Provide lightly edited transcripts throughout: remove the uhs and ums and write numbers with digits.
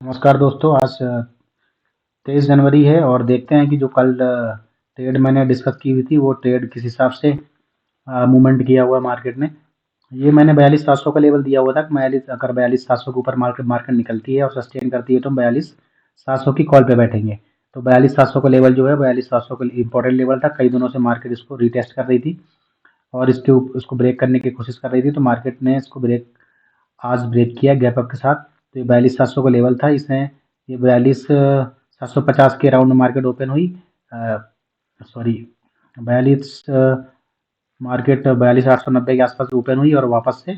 नमस्कार दोस्तों। आज 23 जनवरी है और देखते हैं कि जो कल ट्रेड मैंने डिस्कस की हुई थी वो ट्रेड किस हिसाब से मूवमेंट किया हुआ है मार्केट ने। ये मैंने 42,700 का लेवल दिया हुआ था कि 42,700 के ऊपर मार्केट मार्केट निकलती है और सस्टेन करती है तो हम 42,700 की कॉल पे बैठेंगे। तो 42,700 का लेवल जो है 42,700 का इंपॉर्टेंट लेवल था। कई दिनों से मार्केट इसको रीटेस्ट कर रही थी और इसको ब्रेक करने की कोशिश कर रही थी, तो मार्केट ने इसको आज ब्रेक किया गैप अप के साथ। तो ये 42,700 का लेवल था। इसने ये 42,750 के अराउंड मार्केट ओपन हुई। सॉरी, 42 मार्केट 42,890 के आसपास ओपन हुई और वापस से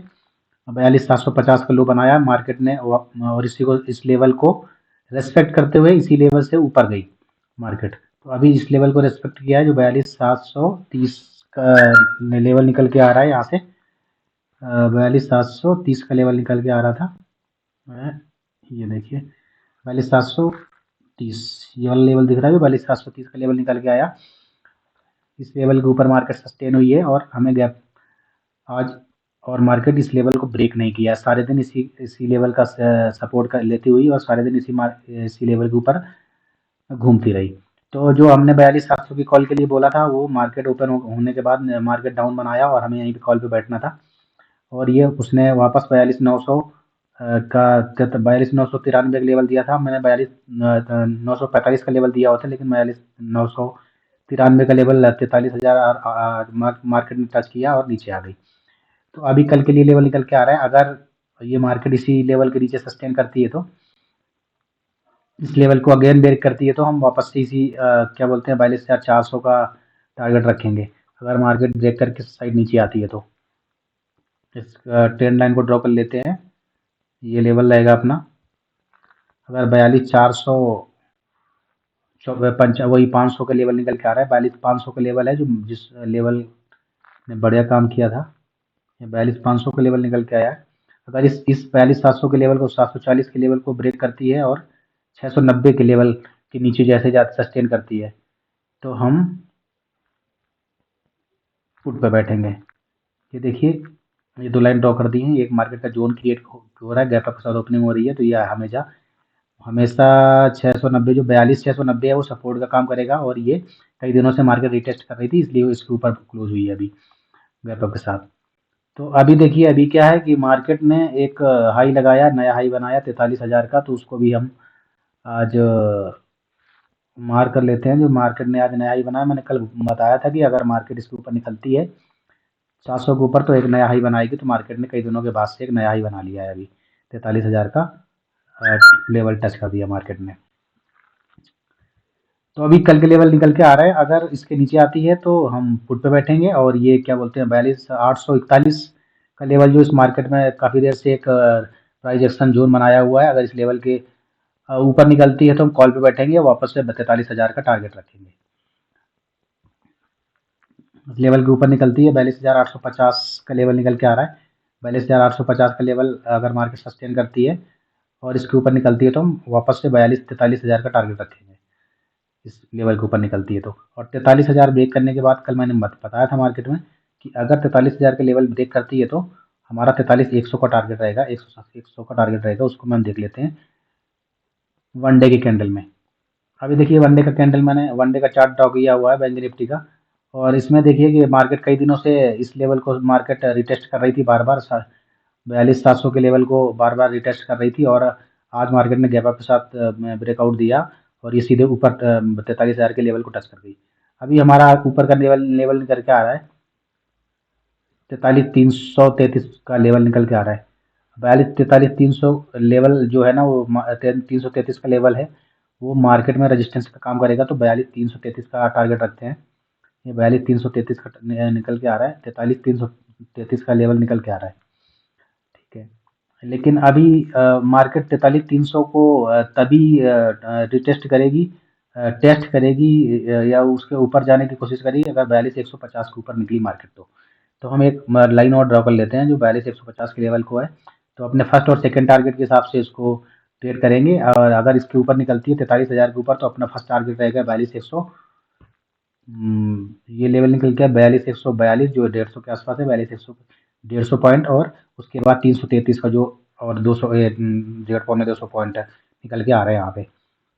42,750 का लो बनाया मार्केट ने और इस लेवल को रेस्पेक्ट करते हुए इसी लेवल से ऊपर गई मार्केट। तो अभी इस लेवल को रेस्पेक्ट किया है जो 42,730 का लेवल निकल के आ रहा है यहाँ से। 42,730 का लेवल निकल के आ रहा था। ये देखिए 42,730 ये वाला लेवल दिख रहा है। 42,730 का लेवल निकल के आया। इस लेवल के ऊपर मार्केट सस्टेन हुई है और हमें गैप आज और मार्केट इस लेवल को ब्रेक नहीं किया। सारे दिन इसी लेवल का सपोर्ट कर लेती हुई और सारे दिन इसी लेवल के ऊपर घूमती रही। तो जो हमने 42,700 की कॉल के लिए बोला था वो मार्केट ओपन होने के बाद मार्केट डाउन बनाया और हमें यहीं पे कॉल पे बैठना था। और ये उसने वापस 42,900 का 42,993 का लेवल दिया था। मैंने 42,945 का लेवल दिया होता, लेकिन 42,993 का लेवल 43,000 मार्केट ने टच किया और नीचे आ गई। तो अभी कल के लिए लेवल निकल के आ रहा है। अगर ये मार्केट इसी लेवल के नीचे सस्टेन करती है तो इस लेवल को अगेन ब्रेक करती है तो हम वापस से इसी क्या बोलते हैं 42,400 का टारगेट रखेंगे। अगर मार्केट ब्रेक करके साइड नीचे आती है तो इस ट्रेंड लाइन को ड्रॉ कर लेते हैं। ये लेवल रहेगा अपना। अगर 42,400 वही 500 का लेवल निकल के आ रहा है। 42,500 का लेवल है जो जिस लेवल ने बढ़िया काम किया था। ये 42,500 का लेवल निकल के आया है। अगर इस 42,700 के लेवल को 740 के लेवल को ब्रेक करती है और 690 के लेवल के नीचे जैसे जाते सस्टेन करती है तो हम पुट पे बैठेंगे। ये देखिए ये दो लाइन ड्रॉ कर दी हैं। एक मार्केट का जोन क्रिएट हो रहा है, गैप अप के साथ ओपनिंग हो रही है, तो ये हमेशा हमेशा 690 जो 42,690 है वो सपोर्ट का काम करेगा। और ये कई दिनों से मार्केट रिटेस्ट कर रही थी इसलिए वो इसके ऊपर क्लोज हुई है अभी गैप अप के साथ। तो अभी देखिए अभी क्या है कि मार्केट ने एक हाई लगाया, नया हाई बनाया 43,000 का, तो उसको भी हम आज मार कर लेते हैं। जो मार्केट ने आज नया हाई बनाया, मैंने कल बताया था कि अगर मार्केट इसके ऊपर निकलती है 700 के ऊपर तो एक नया हाई बनाएगी। तो मार्केट ने कई दिनों के बाद से एक नया हाई बना लिया है अभी 43,000 का लेवल टच कर दिया मार्केट ने। तो अभी कल के लेवल निकल के आ रहा है। अगर इसके नीचे आती है तो हम पुट पे बैठेंगे। और ये क्या बोलते हैं 42,841 का लेवल जो इस मार्केट में काफ़ी देर से एक प्राइस एक्शन जोन बनाया हुआ है, अगर इस लेवल के ऊपर निकलती है तो हम कॉल पे बैठेंगे और वापस से 43,000 का टारगेट रखेंगे। इस लेवल के ऊपर निकलती है 42,850 का लेवल निकल के आ रहा है। 42,850 का लेवल अगर मार्केट सस्टेन करती है और इसके ऊपर निकलती है तो हम वापस से 43,000 का टारगेट रखेंगे इस लेवल के ऊपर निकलती है तो। और 43,000 ब्रेक करने के बाद कल मैंने बताया था मार्केट में कि अगर 43,000 का लेवल ब्रेक करती है तो हमारा 43,100 का टारगेट रहेगा। 100 का टारगेट रहेगा, उसको हम देख लेते हैं वन डे की कैंडल में। अभी देखिए वन डे का कैंडल मैंने वन डे का चार्ट ड्रॉ किया हुआ है बैंक निफ्टी का। और इसमें देखिए कि मार्केट कई दिनों से इस लेवल को मार्केट रिटेस्ट कर रही थी बार बार। 42,700 के लेवल को बार बार रिटेस्ट कर रही थी और आज मार्केट ने गैप अप के साथ ब्रेकआउट दिया और ये सीधे ऊपर 43,000 के लेवल को टच कर गई। अभी हमारा ऊपर का लेवल लेवल निकल के आ रहा है 43,333 का लेवल निकल के आ रहा है। 43,300 लेवल जो है ना वो 333 का लेवल है, वो मार्केट में रेजिस्टेंस का काम करेगा। तो 42,333 का टारगेट रखते हैं। ये 42,333 का निकल के आ रहा है। 43,333 का लेवल निकल के आ रहा है। ठीक है, लेकिन अभी मार्केट 43,300 को तभी रिटेस्ट करेगी, टेस्ट करेगी या उसके ऊपर जाने की कोशिश करेगी अगर 42,150 के ऊपर निकली मार्केट तो हम एक लाइन और ड्रॉ कर लेते हैं जो 42,150 के लेवल को है। तो अपने फर्स्ट और सेकंड टारगेट के हिसाब से इसको ट्रेड करेंगे। और अगर इसके ऊपर निकलती है 43,000 के ऊपर तो अपना फर्स्ट टारगेट रहेगा 42,100। ये लेवल निकल गया 42,142 जो 150 के आसपास है। 42,100 150 पॉइंट और उसके बाद 333 का जो और 200 1.5 पौने 200 पॉइंट है निकल के आ रहे हैं यहाँ पे।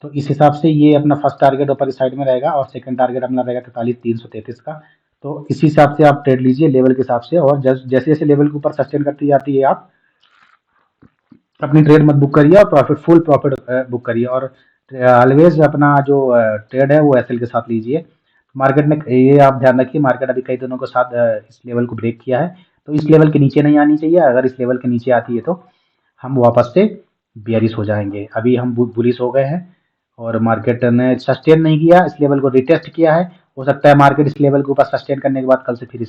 तो इस हिसाब से ये अपना फर्स्ट टारगेट ऊपर की साइड में रहेगा और सेकंड टारगेट अपना रहेगा 43,333 का। तो इस हिसाब से आप ट्रेड लीजिए लेवल के हिसाब से, और जैसे जैसे लेवल के ऊपर सस्टेन करती जाती है आप अपनी ट्रेड मत बुक करिए और प्रॉफिट फुल प्रॉफिट बुक करिए। और ऑलवेज अपना जो ट्रेड है वो एसएल के साथ लीजिए। मार्केट ने ये आप ध्यान रखिए, मार्केट अभी कई दिनों के साथ इस लेवल को ब्रेक किया है, तो इस लेवल के नीचे नहीं आनी चाहिए। अगर इस लेवल के नीचे आती है तो हम वापस से बियरिश हो जाएंगे। अभी हम बुलिश हो गए हैं और मार्केट ने सस्टेन नहीं किया, इस लेवल को रिटेस्ट किया है। हो सकता है मार्केट इस लेवल के ऊपर सस्टेन करने के बाद कल से फिर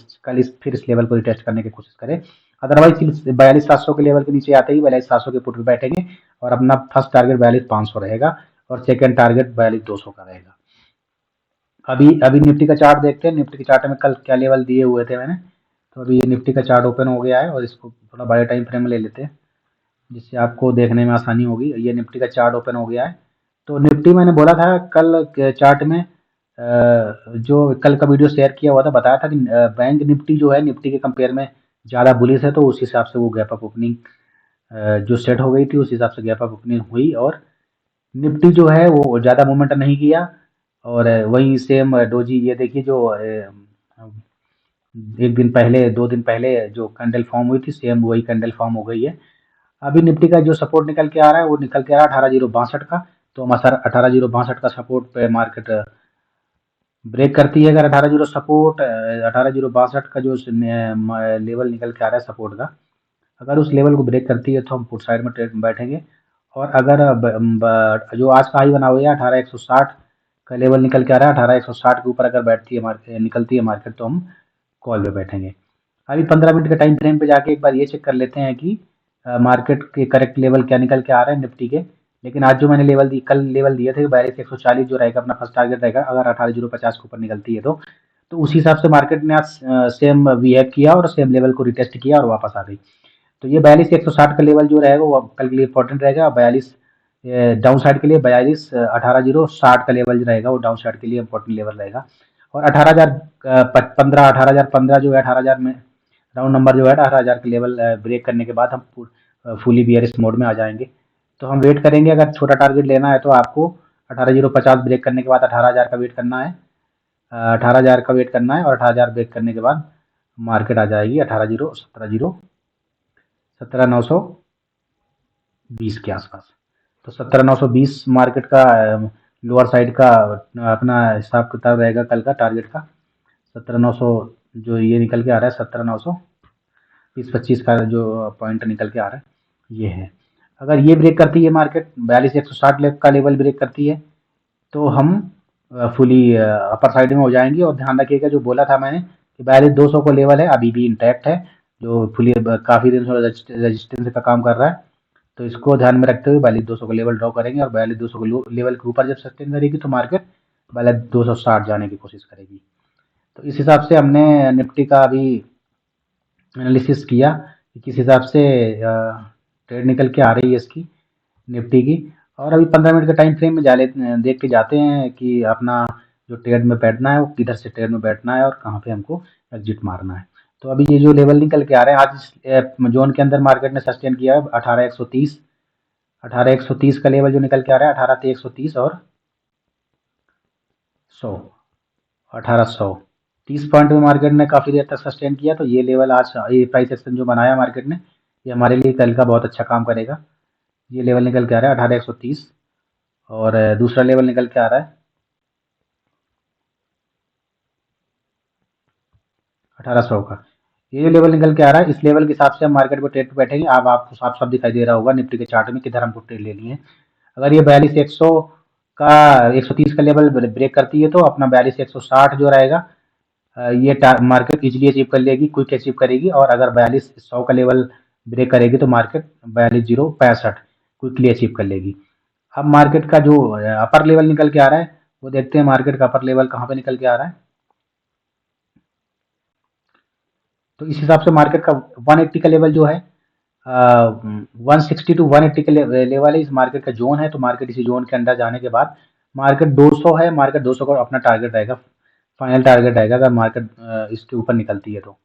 इस लेवल को रिटेस्ट करने की कोशिश करे। अदरवाइज 42,700 के लेवल के नीचे आते ही 42,700 के पुट पे बैठेंगे और अपना फर्स्ट टारगेट 42,500 रहेगा और सेकंड टारगेट 42,200 का रहेगा। अभी अभी निफ्टी का चार्ट देखते हैं। निफ्टी के चार्ट में कल क्या लेवल दिए हुए थे मैंने, तो अभी ये निफ्टी का चार्ट ओपन हो गया है और इसको थोड़ा बड़े टाइम फ्रेम में ले लेते हैं जिससे आपको देखने में आसानी होगी। ये निफ्टी का चार्ट ओपन हो गया है। तो निफ्टी मैंने बोला था कल के चार्ट में, जो कल का वीडियो शेयर किया हुआ था, बताया था कि बैंक निफ्टी जो है निफ्टी के कंपेयर में ज़्यादा बुलिश है, तो उस हिसाब से वो गैप अप ओपनिंग जो सेट हो गई थी उस हिसाब से गैप अप ओपनिंग हुई और निफ्टी जो है वो ज़्यादा मूवमेंट नहीं किया। और वही सेम डोजी, ये देखिए जो एक दिन पहले 2 दिन पहले जो कैंडल फॉर्म हुई थी सेम वही कैंडल फॉर्म हो गई है। अभी निफ्टी का जो सपोर्ट निकल के आ रहा है वो निकल के आ रहा है 18,062 का। तो हम 18,062 का सपोर्ट पे मार्केट ब्रेक करती है। अगर 18,062 का जो लेवल निकल के आ रहा है सपोर्ट का, अगर उस लेवल को ब्रेक करती है तो हम पुट साइड में ट्रेड में बैठेंगे। और अगर जो आज का हाई बना हुआ है 18,160 का लेवल निकल के आ रहा है, 18,160 के ऊपर अगर बैठती है मार्केट, निकलती है मार्केट, तो हम कॉल पे बैठेंगे। अभी 15 मिनट के टाइम फ्रेम पे जाके एक बार ये चेक कर लेते हैं कि मार्केट के करेक्ट लेवल क्या निकल के आ रहा है निफ्टी के। लेकिन आज जो मैंने लेवल दी, कल लेवल दिए थे 42,140 जो रहेगा अपना फर्स्ट टारगेट रहेगा, अगर 18,050 के ऊपर निकलती है तो उसी हिसाब से मार्केट ने आज सेम बिहेव किया और सेम लेवल को रिटेस्ट किया और वापस आ गई। तो ये 42,160 का लेवल जो रहेगा वो कल के लिए इंपॉर्टेंट रहेगा। 42 डाउन साइड के लिए 18,060 का लेवल जो रहेगा वो डाउन साइड के लिए इंपॉर्टेंट लेवल रहेगा। और 18,015 जो है 18,000 में राउंड नंबर जो है 18,000 का लेवल ब्रेक करने के बाद हम फुली बियरिश मोड में आ जाएंगे। तो हम वेट करेंगे। अगर छोटा टारगेट लेना है तो आपको 18,050 ब्रेक करने के बाद 18,000 का वेट करना है। 18,000 का वेट करना है और 18,000 ब्रेक करने के बाद मार्केट आ जाएगी 17,920 के आसपास। तो 17,920 मार्केट का लोअर साइड का अपना हिसाब किताब रहेगा कल का टारगेट का। 17,900 जो ये निकल के आ रहा है, 17,920-25 का जो पॉइंट निकल के आ रहा है ये है। अगर ये ब्रेक करती है मार्केट 42,160 का लेवल ब्रेक करती है तो हम फुली अपर साइड में हो जाएंगे। और ध्यान रखिएगा जो बोला था मैंने कि 42,200 को लेवल है अभी भी इंटैक्ट है, जो फुली काफ़ी दिन से रजिस्टेंस का काम कर रहा है। तो इसको ध्यान में रखते हुए 42,200 को लेवल ड्रॉ करेंगे और 42,200 को लेवल के ऊपर जब सस्टेन करेगी तो मार्केट 42,260 जाने की कोशिश करेगी। तो इस हिसाब से हमने निफ्टी का अभी एनालिसिस किया कि किस हिसाब से ट्रेड निकल के आ रही है इसकी निफ्टी की। और अभी 15 मिनट के टाइम फ्रेम में देख के जाते हैं कि अपना जो ट्रेड में बैठना है वो किधर से ट्रेड में बैठना है और कहाँ पे हमको एग्जिट मारना है। तो अभी ये जो लेवल निकल के आ रहे हैं आज इस जोन के अंदर मार्केट ने सस्टेन किया है 18,130। 18,130 का लेवल जो निकल के आ रहा है 18,130 और 100, 1800 30 पॉइंट में मार्केट ने काफ़ी देर तक सस्टेन किया। तो ये लेवल आज ये प्राइस एक्शन जो बनाया मार्केट ने ये हमारे लिए कल का बहुत अच्छा काम करेगा। ये लेवल निकल के आ रहा है 18,130 और दूसरा लेवल निकल के आ रहा है 1800 का। ये जो लेवल निकल के आ रहा है इस लेवल के हिसाब से हम मार्केट में ट्रेड पे बैठेंगे। अब आपको साफ साफ दिखाई दे रहा होगा निफ्टी के चार्ट में किधर हमको ट्रेड लेनी है। अगर ये 42,100 का 130 का लेवल ब्रेक करती है तो अपना 42,160 जो रहेगा ये मार्केट इजीली अचीव कर लेगी, क्विक अचीव करेगी। और अगर 42,100 का लेवल ब्रेक करेगी तो मार्केट 42,065 क्विकली अचीव कर लेगी। अब मार्केट का जो अपर लेवल निकल के आ रहा है वो देखते हैं मार्केट का अपर लेवल कहाँ पे निकल के आ रहा है। तो इस हिसाब से मार्केट का 180 का लेवल जो है 160 टू 180 के लेवल है इस मार्केट का जोन है। तो मार्केट इसी जोन के अंदर जाने के बाद मार्केट 200 है, मार्केट 200 का अपना टारगेट रहेगा, फाइनल टारगेट रहेगा अगर मार्केट इसके ऊपर निकलती है तो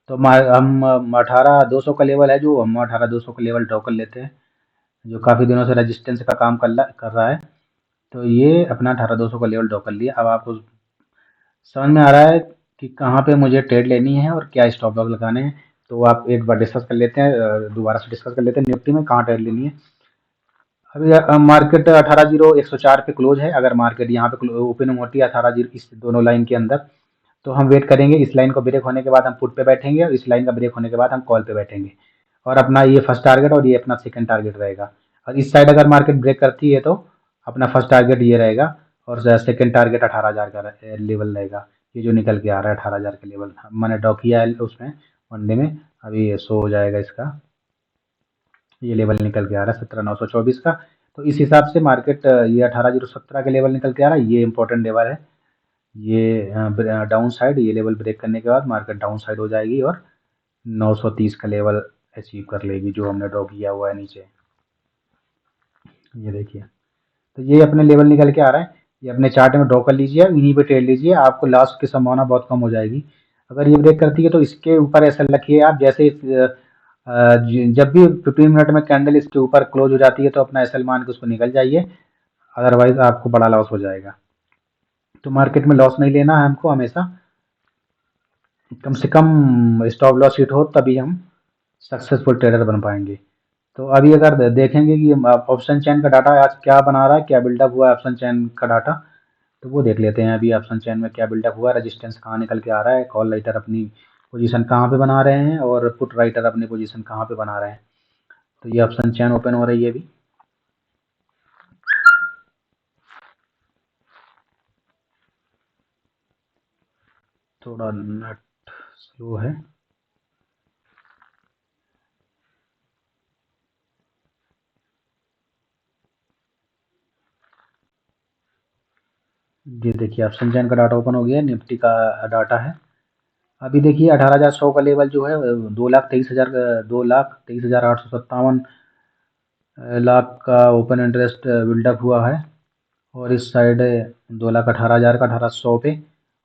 हम 18,200 का लेवल है जो हम 18,200 का लेवल ड्रॉ कर लेते हैं। जो काफ़ी दिनों से रेजिस्टेंस का काम कर रहा है। तो ये अपना 18,200 का लेवल ड्रॉ कर लिया। अब आपको समझ में आ रहा है कि कहाँ पे मुझे ट्रेड लेनी है और क्या स्टॉप लॉस लगाने हैं। तो आप एक बार डिस्कस कर लेते हैं, दोबारा से डिस्कस कर लेते हैं निफ्टी में कहाँ ट्रेड लेनी है। अभी मार्केट 18,00104 पे क्लोज है। अगर मार्केट यहाँ पे ओपनिंग होती है 18,0 इस दोनों लाइन के अंदर, तो हम वेट करेंगे। इस लाइन को ब्रेक होने के बाद हम पुट पे बैठेंगे और इस लाइन का ब्रेक होने के बाद हम कॉल पे बैठेंगे। और अपना ये फर्स्ट टारगेट और ये अपना सेकंड टारगेट रहेगा। और इस साइड अगर मार्केट ब्रेक करती है तो अपना फर्स्ट टारगेट ये रहेगा और सेकंड टारगेट 18,000 का लेवल रहेगा। ये जो निकल के आ रहा है 18,000 का लेवल मैंने ड्रॉ किया है उसमें वनडे में। अभी ये शो हो जाएगा इसका, ये लेवल निकल के आ रहा है 17,924 का। तो इस हिसाब से मार्केट ये 18,017 का लेवल निकल के आ रहा है। ये इंपॉर्टेंट लेवल है। ये डाउन साइड, ये लेवल ब्रेक करने के बाद मार्केट डाउन साइड हो जाएगी और 930 का लेवल अचीव कर लेगी जो हमने ड्रॉ किया हुआ है नीचे। ये देखिए, तो ये अपने लेवल निकल के आ रहा है। ये अपने चार्ट में ड्रॉ कर लीजिए, इन्हीं पे ट्रेड लीजिए, आपको लॉस की संभावना बहुत कम हो जाएगी। अगर ये ब्रेक करती है तो इसके ऊपर ऐसा रखिए आप, जैसे जब भी 15 मिनट में कैंडल इसके ऊपर क्लोज हो जाती है तो अपना एसएल मान के उसको निकल जाइए, अदरवाइज आपको बड़ा लॉस हो जाएगा। तो मार्केट में लॉस नहीं लेना है हमको हमेशा, कम से कम स्टॉप लॉस हिट हो तभी हम सक्सेसफुल ट्रेडर बन पाएंगे। तो अभी अगर देखेंगे कि ऑप्शन चैन का डाटा आज क्या बना रहा है, क्या बिल्डअप हुआ है ऑप्शन चैन का डाटा, तो वो देख लेते हैं। अभी ऑप्शन चैन में क्या बिल्डअप हुआ है, रेजिस्टेंस कहाँ निकल के आ रहा है, कॉल राइटर अपनी पोजीशन कहाँ पे बना रहे हैं और पुट राइटर अपनी पोजीशन कहाँ पे बना रहे हैं। तो ये ऑप्शन चैन ओपन हो रही है अभी। थोड़ा नेट स्लो है। ये देखिए ऑप्शन चैन का डाटा ओपन हो गया है, निफ्टी का डाटा है। अभी देखिए 18,100 का लेवल जो है 2,23,000 2,23,857 लाख का ओपन इंटरेस्ट बिल्डअप हुआ है। और इस साइड 2,18,000 का 1,800 पे,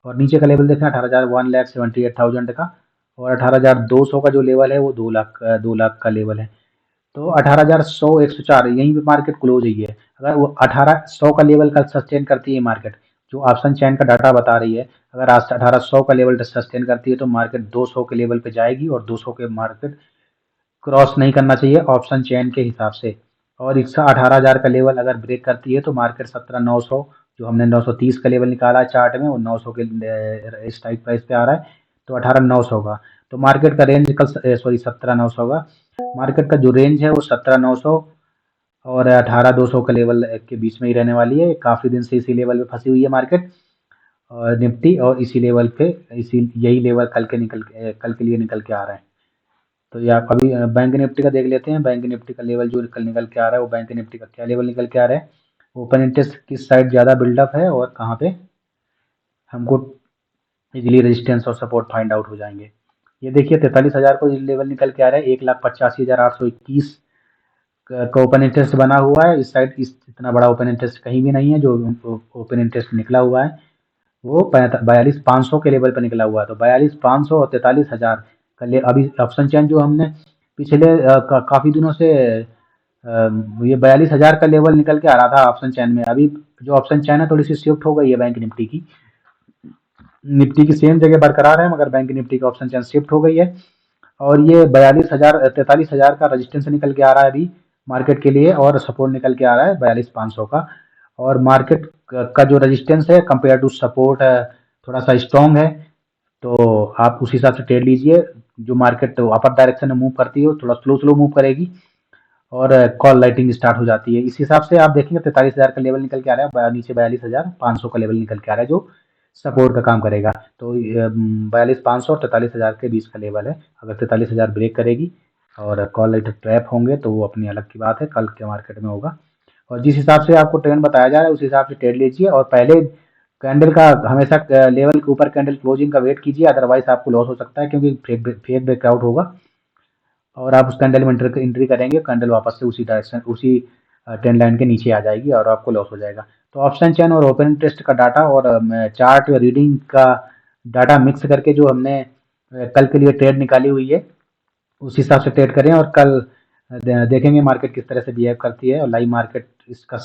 और नीचे का लेवल देखें 18,000 1,78,000 का। और 18,200 का जो लेवल है वो 2 लाख का लेवल है। तो 18,100 यहीं पे मार्केट क्लोज हुई है। अगर वो 18,100 का लेवल का सस्टेन करती है मार्केट, जो ऑप्शन चैन का डाटा बता रही है, अगर आज 18,100 का लेवल सस्टेन करती है तो मार्केट 200 के लेवल पे जाएगी और 200 के मार्केट क्रॉस नहीं करना चाहिए ऑप्शन चेन के हिसाब से। और इसका 18,000 का लेवल अगर ब्रेक करती है तो मार्केट 17,900, जो हमने 930 का लेवल निकाला है चार्ट में, वो 900 के स्ट्राइक प्राइस पे आ रहा है। तो 18,900 का, तो मार्केट का रेंज कल, सॉरी 17,900 का, मार्केट का जो रेंज है वो 17,900 और 18,200 का लेवल के बीच में ही रहने वाली है। काफ़ी दिन से इसी लेवल पे फंसी हुई है मार्केट और निफ्टी, और इसी लेवल पे, इसी यही लेवल कल के लिए निकल के आ रहा है। तो ये आप अभी बैंक निफ्टी का देख लेते हैं। बैंक निफ्टी का लेवल जो कल निकल के आ रहा है वो बैंक निफ्टी का क्या लेवल निकल के आ रहा है, ओपन इंटरेस्ट किस साइड ज़्यादा बिल्डअप है और कहाँ पे हमको इजीली रेजिस्टेंस और सपोर्ट फाइंड आउट हो जाएंगे। ये देखिए 43,000 को लेवल निकल के आ रहा है, 1,85,821 का ओपन इंटरेस्ट बना हुआ है। इस साइड इतना बड़ा ओपन इंटरेस्ट कहीं भी नहीं है। जो ओपन इंटरेस्ट निकला हुआ है वो 42,500 के लेवल पर निकला हुआ है। तो 42,500 और 43,000 का अभी ऑप्शन चेन जो हमने पिछले काफ़ी दिनों से ये 42,000 का लेवल निकल के आ रहा था ऑप्शन चैन में। अभी जो ऑप्शन चैन है थोड़ी सी शिफ्ट हो गई है बैंक निफ्टी की। निफ्टी की सेम जगह बरकरार है मगर बैंक निफ्टी का ऑप्शन चैन शिफ्ट हो गई है। और ये 43,000 का रजिस्टेंस निकल के आ रहा है अभी मार्केट के लिए, और सपोर्ट निकल के आ रहा है 42,500 का। और मार्केट का जो रजिस्टेंस है कंपेयर टू सपोर्ट थोड़ा सा स्ट्रॉन्ग है। तो आप उस हिसाब से ट्रेड लीजिए। जो मार्केट अपर डायरेक्शन में मूव करती है थोड़ा स्लो स्लो मूव करेगी और कॉल लाइटिंग स्टार्ट हो जाती है। इस हिसाब से आप देखेंगे 43,000 का लेवल निकल के आ रहा है, नीचे 42,500 का लेवल निकल के आ रहा है जो सपोर्ट का काम करेगा। तो 42,500 और 43,000 के बीच का लेवल है। अगर 43,000 ब्रेक करेगी और कॉल लाइटर ट्रैप होंगे तो वो अपनी अलग की बात है, कल के मार्केट में होगा। और जिस हिसाब से आपको ट्रेंड बताया जा रहा है उस हिसाब से ट्रेड लीजिए, और पहले कैंडल का हमेशा लेवल के ऊपर कैंडल क्लोजिंग का वेट कीजिए, अदरवाइज आपको लॉस हो सकता है क्योंकि फेक ब्रेकआउट होगा और आप उस कैंडल में एंट्री करेंगे, कैंडल वापस से उसी डायरेक्शन उसी ट्रेंड लाइन के नीचे आ जाएगी और आपको लॉस हो जाएगा। तो ऑप्शन चेन और ओपन इंटरेस्ट का डाटा और चार्ट रीडिंग का डाटा मिक्स करके जो हमने कल के लिए ट्रेड निकाली हुई है उस हिसाब से ट्रेड करें। और कल देखेंगे मार्केट किस तरह से बिहेव करती है, और लाइव मार्केट इसका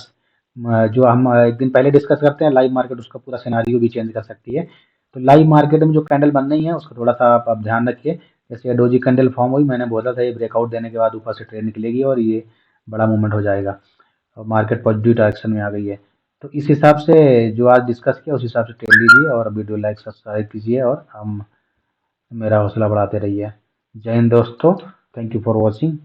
जो हम एक दिन पहले डिस्कस करते हैं, लाइव मार्केट उसका पूरा सिनारियो भी चेंज कर सकती है। तो लाइव मार्केट में जो कैंडल बन रही है उसका थोड़ा सा आप ध्यान रखिए। जैसे डोजी कैंडल फॉर्म हुई, मैंने बोला था ये ब्रेकआउट देने के बाद ऊपर से ट्रेड निकलेगी और ये बड़ा मूवमेंट हो जाएगा और मार्केट पॉजिटिव डायरेक्शन में आ गई है। तो इस हिसाब से जो आज डिस्कस किया उस हिसाब से ट्रेड लीजिए और वीडियो लाइक सब्सक्राइब कीजिए और हम मेरा हौसला बढ़ाते रहिए। जय हिंद दोस्तों, थैंक यू फॉर वॉचिंग।